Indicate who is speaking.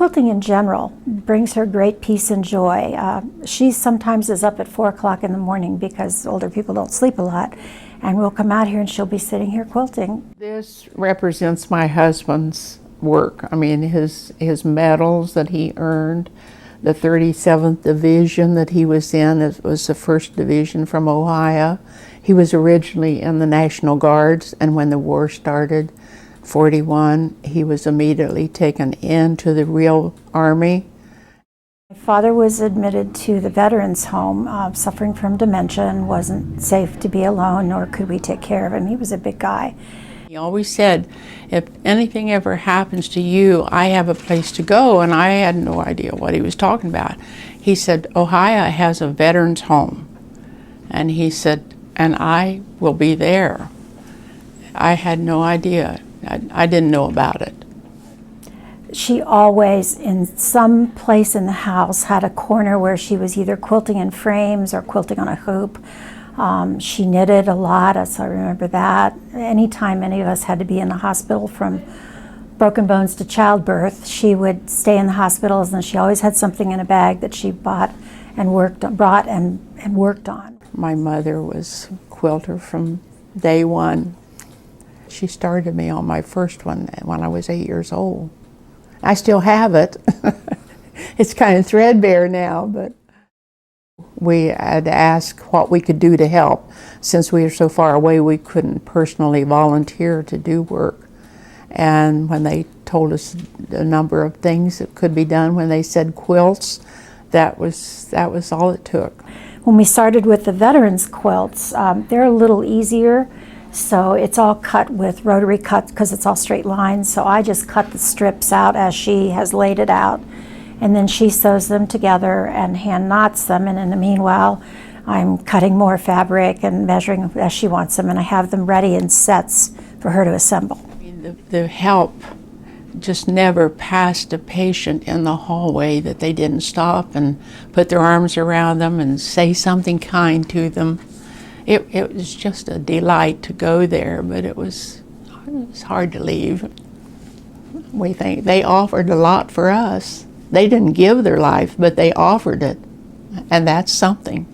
Speaker 1: quilting in general brings her great peace and joy. She sometimes is up at 4 o'clock in the morning because older people don't sleep a lot, and we'll come out here and she'll be sitting here quilting.
Speaker 2: This represents my husband's work. I mean, his medals that he earned, the 37th Division that he was in. It was the 1st Division from Ohio. He was originally in the National Guards, and when the war started, 41, he was immediately taken into the real Army.
Speaker 1: My father was admitted to the Veterans Home, suffering from dementia, and wasn't safe to be alone, nor could we take care of him. He was a big guy.
Speaker 2: He always said, if anything ever happens to you, I have a place to go, and I had no idea what he was talking about. He said, Ohio has a veterans home, and he said, and I will be there. I had no idea. I didn't know about it.
Speaker 1: She always, in some place in the house, had a corner where she was either quilting in frames or quilting on a hoop. She knitted a lot, so I remember that. Anytime any of us had to be in the hospital from broken bones to childbirth, she would stay in the hospitals, and she always had something in a bag that she brought and worked on.
Speaker 2: My mother was a quilter from day one. She started me on my first one when I was 8 years old. I still have it. It's kind of threadbare now, but we had asked what we could do to help. Since we were so far away, we couldn't personally volunteer to do work. And when they told us a number of things that could be done, when they said quilts, that was all it took.
Speaker 1: When we started with the veterans quilts, they're a little easier. So it's all cut with rotary cuts because it's all straight lines. So I just cut the strips out as she has laid it out. And then she sews them together and hand knots them. And in the meanwhile, I'm cutting more fabric and measuring as she wants them. And I have them ready in sets for her to assemble.
Speaker 2: I mean, the help just never passed a patient in the hallway that they didn't stop and put their arms around them and say something kind to them. It was just a delight to go there, but it was hard to leave. We think they offered a lot for us. They didn't give their life, but they offered it, and that's something.